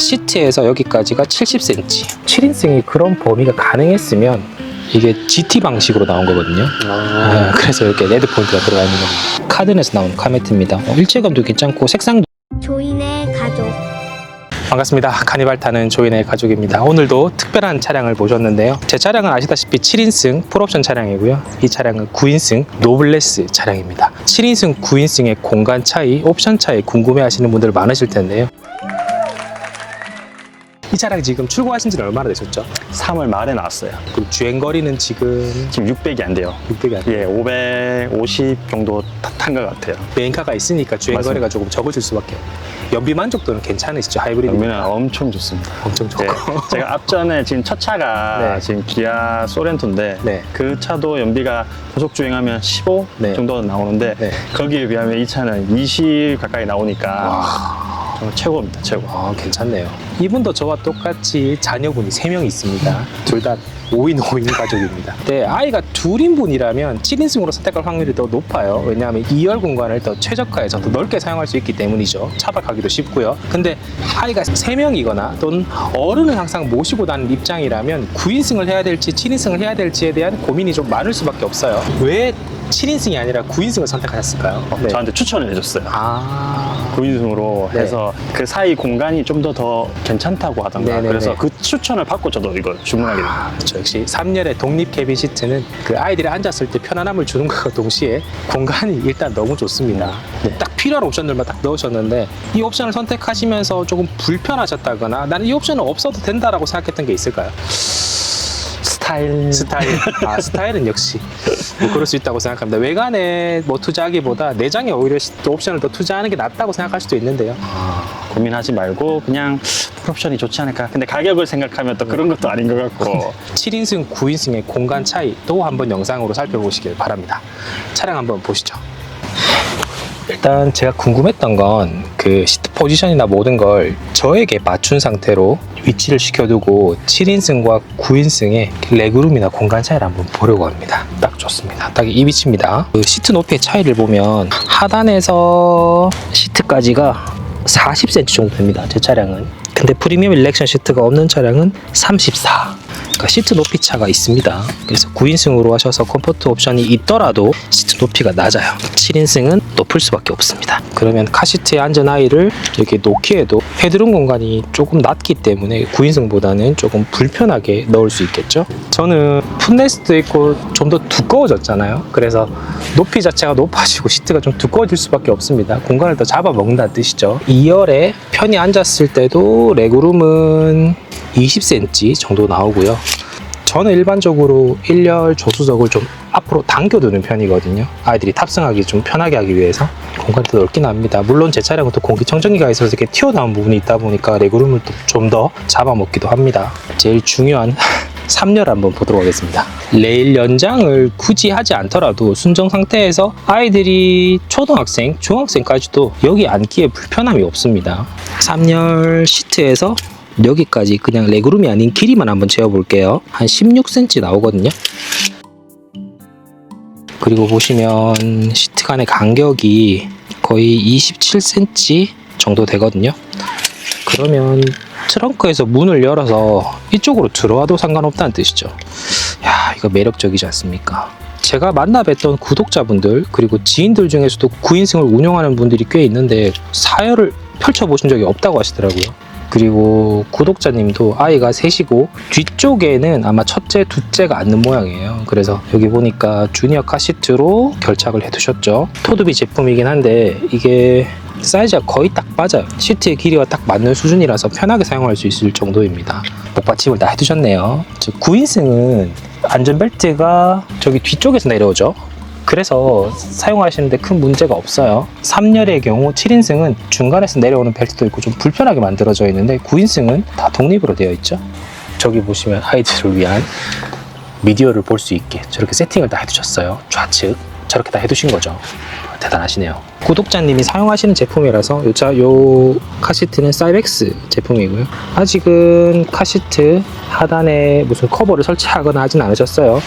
시트에서 여기까지가 70cm. 7인승이 그런 범위가 가능했으면 이게 GT 방식으로 나온 거거든요. 그래서 이렇게 레드 포인트가 들어가 있는 겁니다. 카든에서 나온 카메트입니다. 일체감도 괜찮고 색상도. 조인의 가족. 반갑습니다. 카니발 타는 조인의 가족입니다. 오늘도 특별한 차량을 모셨는데요. 제 차량은 아시다시피 7인승 풀옵션 차량이고요. 이 차량은 9인승 노블레스 차량입니다. 7인승, 9인승의 공간 차이, 옵션 차이 궁금해하시는 분들 많으실 텐데요. 이 차량 지금 출고하신 지는 얼마나 되셨죠? 3월 말에 나왔어요. 그리고 주행거리는 지금 600이 안 돼요. 600이 안 돼요. 예, 550 정도 탄 것 같아요. 메인카가 있으니까 주행거리가 조금 적어질 수밖에. 연비 만족도는 괜찮으시죠? 하이브리드. 연비는 엄청 좋습니다. 엄청 좋고. 네, 제가 앞전에 지금 첫 차가 네. 지금 기아 소렌토인데 네. 그 차도 연비가 고속 주행하면 15 네. 정도 나오는데 네. 거기에 비하면 이 차는 20 가까이 나오니까 정말 최고입니다. 최고. 아, 괜찮네요. 이분도 저와 똑같이 자녀분이 3명이 있습니다. 둘 다 5인 5인 가족입니다. 네, 아이가 둘인 분이라면 7인승으로 선택할 확률이 더 높아요. 왜냐하면 2열 공간을 더 최적화해서 더 넓게 사용할 수 있기 때문이죠. 차박하기도 쉽고요. 근데 아이가 3명이거나 또는 어른을 항상 모시고 다니는 입장이라면 9인승을 해야 될지 7인승을 해야 될지에 대한 고민이 좀 많을 수밖에 없어요. 왜 7인승이 아니라 9인승을 선택하셨을까요? 네. 저한테 추천을 해줬어요. 9인승으로 네. 해서 그 사이 공간이 좀 더 괜찮다고 하던가. 네네네. 그래서 그 추천을 받고 저도 이걸 주문하게 됩니다. 그렇죠. 역시 3열의 독립 캐빈 시트는 그 아이들이 앉았을 때 편안함을 주는 것과 동시에 공간이 일단 너무 좋습니다. 네. 딱 필요한 옵션들만 딱 넣으셨는데 이 옵션을 선택하시면서 조금 불편하셨다거나 나는 이 옵션은 없어도 된다라고 생각했던 게 있을까요? 스타일. 스타일은 역시 뭐 그럴 수 있다고 생각합니다. 외관에 뭐 투자하기보다 내장에 오히려 또 옵션을 더 투자하는 게 낫다고 생각할 수도 있는데요. 고민하지 말고 그냥 풀옵션이 좋지 않을까. 근데 가격을 생각하면 또 그런 것도 아닌 것 같고. 7인승, 9인승의 공간 차이도 한번 영상으로 살펴보시길 바랍니다. 차량 한번 보시죠. 일단 제가 궁금했던 건 그 시트 포지션이나 모든 걸 저에게 맞춘 상태로 위치를 시켜두고 7인승과 9인승의 레그룸이나 공간 차이를 한번 보려고 합니다. 딱 좋습니다. 딱 이 위치입니다. 그 시트 높이의 차이를 보면 하단에서 시트까지가 40cm 정도 됩니다. 제 차량은. 근데 프리미엄 일렉션 시트가 없는 차량은 34. 그러니까 시트 높이 차가 있습니다. 그래서 9인승으로 하셔서 컴포트 옵션이 있더라도 시트 높이가 낮아요. 7인승은 높을 수밖에 없습니다. 그러면 카시트에 앉은 아이를 이렇게 놓기에도 헤드룸 공간이 조금 낮기 때문에 9인승보다는 조금 불편하게 넣을 수 있겠죠. 저는 풋레스트도 있고 좀 더 두꺼워졌잖아요. 그래서 높이 자체가 높아지고 시트가 좀 두꺼워질 수밖에 없습니다. 공간을 더 잡아먹는다는 뜻이죠. 2열에 편히 앉았을 때도 레그룸은 20cm 정도 나오고요. 저는 일반적으로 1열 조수석을 좀 앞으로 당겨두는 편이거든요. 아이들이 탑승하기 좀 편하게 하기 위해서. 공간이 더 넓긴 합니다. 물론 제 차량은 또 공기청정기가 있어서 이렇게 튀어나온 부분이 있다 보니까 레그룸을 좀 더 잡아먹기도 합니다. 제일 중요한 3열 한번 보도록 하겠습니다. 레일 연장을 굳이 하지 않더라도 순정 상태에서 아이들이 초등학생, 중학생까지도 여기 앉기에 불편함이 없습니다. 3열 시트에서 여기까지 그냥 레그룸이 아닌 길이만 한번 재어볼게요. 한 16cm 나오거든요. 그리고 보시면 시트 간의 간격이 거의 27cm 정도 되거든요. 그러면 트렁크에서 문을 열어서 이쪽으로 들어와도 상관없다는 뜻이죠. 야, 이거 매력적이지 않습니까? 제가 만나 뵀던 구독자분들 그리고 지인들 중에서도 9인승을 운영하는 분들이 꽤 있는데 4열을 펼쳐보신 적이 없다고 하시더라고요. 그리고 구독자님도 아이가 셋이고 뒤쪽에는 아마 첫째, 둘째가 앉는 모양이에요. 그래서 여기 보니까 주니어 카시트로 결착을 해두셨죠. 토드비 제품이긴 한데 이게 사이즈가 거의 딱 맞아요. 시트의 길이가 딱 맞는 수준이라서 편하게 사용할 수 있을 정도입니다. 목받침을 다 해두셨네요. 9인승은 안전벨트가 저기 뒤쪽에서 내려오죠. 그래서 사용하시는데 큰 문제가 없어요. 3열의 경우 7인승은 중간에서 내려오는 벨트도 있고 좀 불편하게 만들어져 있는데 9인승은 다 독립으로 되어 있죠. 저기 보시면 아이들을 위한 미디어를 볼 수 있게 저렇게 세팅을 다 해두셨어요. 좌측 저렇게 다 해두신 거죠. 대단하시네요. 구독자님이 사용하시는 제품이라서 요 카시트는 사이벡스 제품이고요. 아직은 카시트 하단에 무슨 커버를 설치하거나 하진 않으셨어요.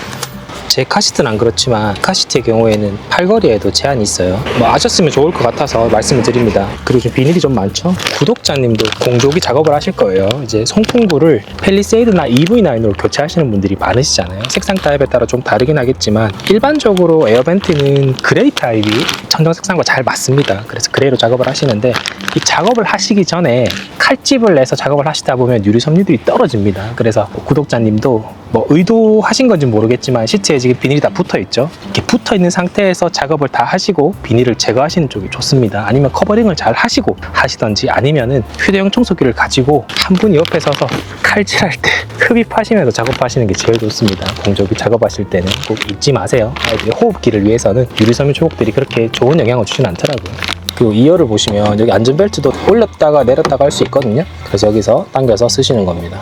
제 카시트는 안 그렇지만 카시트의 경우에는 팔걸이에도 제한이 있어요. 뭐 아셨으면 좋을 것 같아서 말씀을 드립니다. 그리고 좀 비닐이 좀 많죠? 구독자님도 공조기 작업을 하실 거예요. 이제 송풍구를 펠리세이드나 EV9으로 교체하시는 분들이 많으시잖아요. 색상 타입에 따라 좀 다르긴 하겠지만 일반적으로 에어벤트는 그레이 타입이 청정 색상과 잘 맞습니다. 그래서 그레이로 작업을 하시는데 이 작업을 하시기 전에 칼집을 내서 작업을 하시다 보면 유리 섬유들이 떨어집니다. 그래서 구독자님도 뭐 의도하신 건지 모르겠지만 시트에 지금 비닐이 다 붙어 있죠. 이렇게 붙어 있는 상태에서 작업을 다 하시고 비닐을 제거하시는 쪽이 좋습니다. 아니면 커버링을 잘 하시고 하시던지 아니면은 휴대용 청소기를 가지고 한 분이 옆에 서서 칼질할 때 흡입하시면서 작업하시는 게 제일 좋습니다. 공조기 작업하실 때는 꼭 잊지 마세요. 아이들의 호흡기를 위해서는 유리섬유 초록들이 그렇게 좋은 영향을 주진 않더라고요. 그리고 2열을 보시면 여기 안전벨트도 올렸다가 내렸다가 할 수 있거든요. 그래서 여기서 당겨서 쓰시는 겁니다.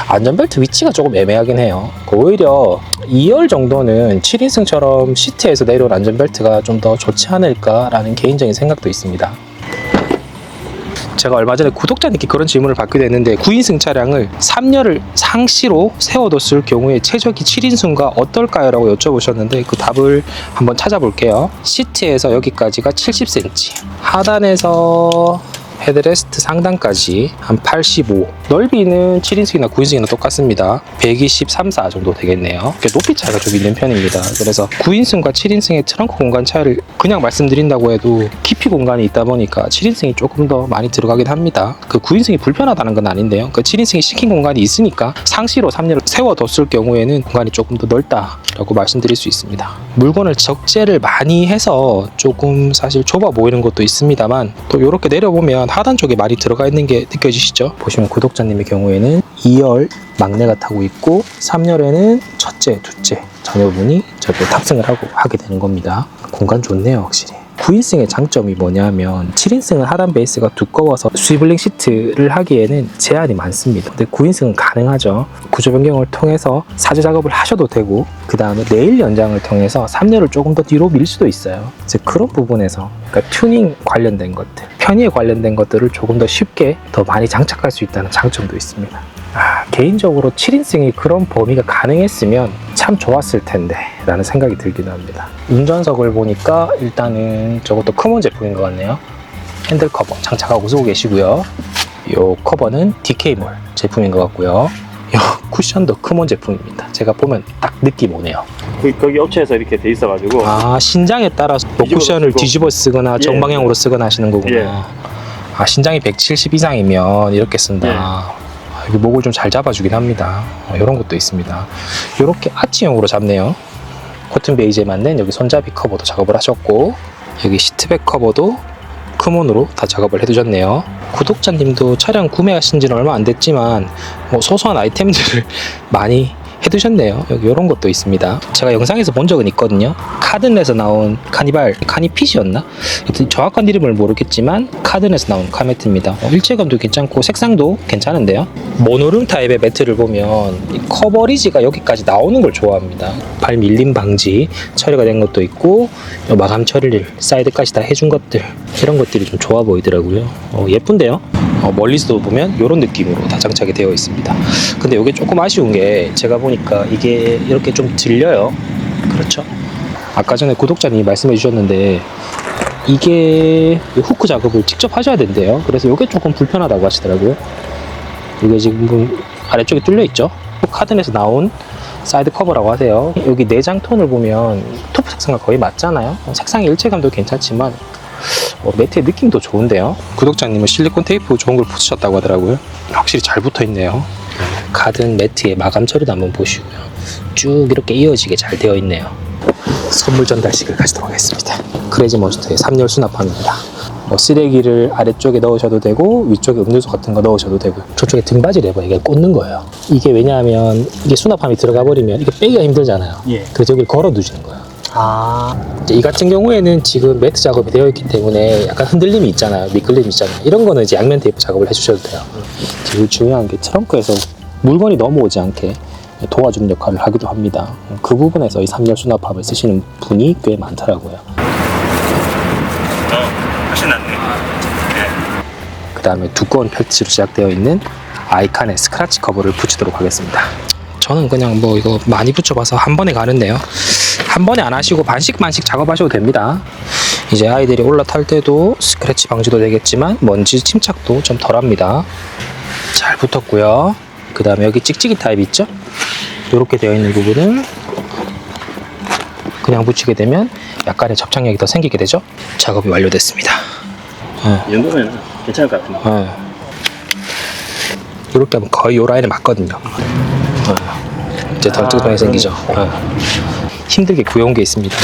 안전벨트 위치가 조금 애매하긴 해요. 오히려 2열 정도는 7인승처럼 시트에서 내려온 안전벨트가 좀 더 좋지 않을까라는 개인적인 생각도 있습니다. 제가 얼마 전에 구독자님께 그런 질문을 받기도 했는데 9인승 차량을 3열을 상시로 세워뒀을 경우에 최적이 7인승과 어떨까요? 라고 여쭤보셨는데 그 답을 한번 찾아볼게요. 시트에서 여기까지가 70cm, 하단에서 헤드레스트 상단까지 한 85. 넓이는 7인승이나 9인승이나 똑같습니다. 123, 4 정도 되겠네요. 높이 차이가 좀 있는 편입니다. 그래서 9인승과 7인승의 트렁크 공간 차이를 그냥 말씀드린다고 해도 깊이 공간이 있다 보니까 7인승이 조금 더 많이 들어가긴 합니다. 그 9인승이 불편하다는 건 아닌데요. 그 7인승이 시킨 공간이 있으니까 상시로 3열을 세워뒀을 경우에는 공간이 조금 더 넓다라고 말씀드릴 수 있습니다. 물건을 적재를 많이 해서 조금 사실 좁아 보이는 것도 있습니다만 또 이렇게 내려보면 하단 쪽에 많이 들어가 있는 게 느껴지시죠? 보시면 구독자님의 경우에는 2열 막내가 타고 있고 3열에는 첫째, 둘째 자녀분이 저렇게 탑승을 하게 되는 겁니다. 공간 좋네요, 확실히. 9인승의 장점이 뭐냐면 7인승은 하단 베이스가 두꺼워서 스위블링 시트를 하기에는 제한이 많습니다. 근데 9인승은 가능하죠. 구조 변경을 통해서 사제 작업을 하셔도 되고 그 다음에 레일 연장을 통해서 3열을 조금 더 뒤로 밀 수도 있어요. 이제 그런 부분에서 그러니까 튜닝 관련된 것들, 편의에 관련된 것들을 조금 더 쉽게 더 많이 장착할 수 있다는 장점도 있습니다. 개인적으로 7인승이 그런 범위가 가능했으면 참 좋았을 텐데 라는 생각이 들기도 합니다. 운전석을 보니까 일단은 저것도 크몬 제품인 것 같네요. 핸들 커버 장착하고 쓰고 계시고요. 이 커버는 DK몰 제품인 것 같고요. 이 쿠션도 크몬 제품입니다. 제가 보면 딱 느낌 오네요. 거기 업체에서 이렇게 돼 있어가지고 신장에 따라서 쿠션을 뒤집어 쓰거나 정방향으로 쓰거나 하시는 거구나. 예. 신장이 170 이상이면 이렇게 쓴다. 여기 목을 좀 잘 잡아주긴 합니다. 이런 것도 있습니다. 이렇게 아치형으로 잡네요. 코튼 베이지에 맞는 여기 손잡이 커버도 작업을 하셨고 여기 시트백 커버도 크몬으로 다 작업을 해두셨네요. 구독자님도 차량 구매하신 지는 얼마 안 됐지만 뭐 소소한 아이템들을 많이 해두셨네요. 여기 이런 것도 있습니다. 제가 영상에서 본 적은 있거든요. 카든에서 나온 카니핏이었나? 정확한 이름을 모르겠지만 카든에서 나온 카매트입니다. 일체감도 괜찮고 색상도 괜찮은데요. 모노룸 타입의 매트를 보면 이 커버리지가 여기까지 나오는 걸 좋아합니다. 발 밀림 방지 처리가 된 것도 있고 마감 처리를 사이드까지 다 해준 것들, 이런 것들이 좀 좋아 보이더라고요. 예쁜데요. 멀리서도 보면 이런 느낌으로 다 장착이 되어 있습니다. 근데 이게 조금 아쉬운 게 제가 보니까 이게 이렇게 좀 들려요. 그렇죠? 아까 전에 구독자님이 말씀해 주셨는데 이게 후크 작업을 직접 하셔야 된대요. 그래서 이게 조금 불편하다고 하시더라고요. 이게 지금 아래쪽에 뚫려 있죠? 카든에서 나온 사이드 커버라고 하세요. 여기 내장 톤을 보면 토프 색상과 거의 맞잖아요. 색상의 일체감도 괜찮지만 매트의 느낌도 좋은데요. 구독자님은 실리콘 테이프 좋은 걸 붙이셨다고 하더라고요. 확실히 잘 붙어 있네요. 카든 매트의 마감 처리도 한번 보시고요. 쭉 이렇게 이어지게 잘 되어 있네요. 선물 전달식을 가지도록 하겠습니다. 크레이지 몬스터의 3열 수납함입니다. 쓰레기를 아래쪽에 넣으셔도 되고 위쪽에 음료수 같은 거 넣으셔도 되고 저쪽에 등받이 레버 이게 꽂는 거예요. 이게 왜냐하면 이게 수납함이 들어가 버리면 이게 빼기가 힘들잖아요. 그래서 여기를 걸어 두시는 거예요. 이 같은 경우에는 지금 매트 작업이 되어 있기 때문에 약간 흔들림이 있잖아요. 미끌림이 있잖아요. 이런 거는 이제 양면 테이프 작업을 해주셔도 돼요. 제일 중요한 게 트렁크에서 물건이 넘어오지 않게 도와주는 역할을 하기도 합니다. 그 부분에서 이 3열 수납함을 쓰시는 분이 꽤 많더라고요. 훨씬 낫네. 그 다음에 두꺼운 펠트로 제작되어 있는 아이칸의 스크래치 커버를 붙이도록 하겠습니다. 저는 그냥 뭐 이거 많이 붙여봐서 한 번에 가는데요. 한 번에 안 하시고 반씩 작업하셔도 됩니다. 이제 아이들이 올라탈 때도 스크래치 방지도 되겠지만 먼지 침착도 좀 덜합니다. 잘 붙었고요. 그 다음에 여기 찍찍이 타입 있죠? 이렇게 되어 있는 부분을 그냥 붙이게 되면 약간의 접착력이 더 생기게 되죠. 작업이 완료됐습니다. 이 정도면 괜찮을 것 같은데. 이렇게 하면 거의 요 라인에 맞거든요. 이제 덜 뚜껑이 생기죠. 힘들게 구해온 게 있습니다.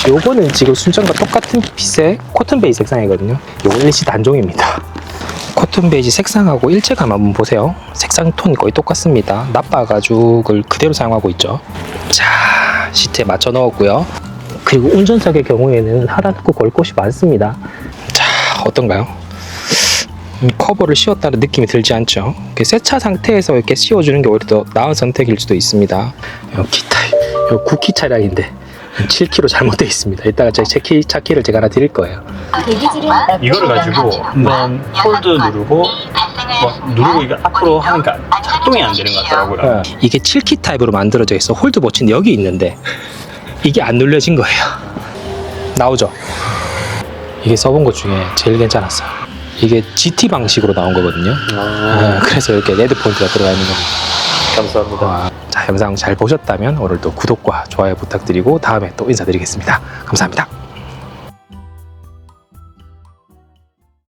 요거는 지금 순정과 똑같은 빛의 코튼 베이지 색상이거든요. 요거 일시 단종입니다. 코튼 베이지 색상하고 일체감 한번 보세요. 색상 톤이 거의 똑같습니다. 나파 가죽을 그대로 사용하고 있죠. 자, 시트에 맞춰 넣었고요. 그리고 운전석의 경우에는 하단 후 걸 곳이 많습니다. 자, 어떤가요? 커버를 씌웠다는 느낌이 들지 않죠? 세차 상태에서 이렇게 씌워주는 게 오히려 더 나은 선택일 수도 있습니다. 요 쿠키 차량인데 7kg 잘못되어 있습니다. 이따가 제 차키를 제가 하나 드릴 거예요. 이거를 가지고 한번 홀드 누르고 누르고 이거 앞으로 하니까 작동이 안 되는 것 같더라고요. 이게 7키 타입으로 만들어져 있어. 홀드 버튼 여기 있는데 이게 안 눌려진 거예요. 나오죠? 이게 써본 것 중에 제일 괜찮았어요. 이게 GT 방식으로 나온 거거든요. 그래서 이렇게 레드 포인트가 들어가 있는 겁니다. 감사합니다. 자, 영상 잘 보셨다면 오늘도 구독과 좋아요 부탁드리고 다음에 또 인사드리겠습니다. 감사합니다.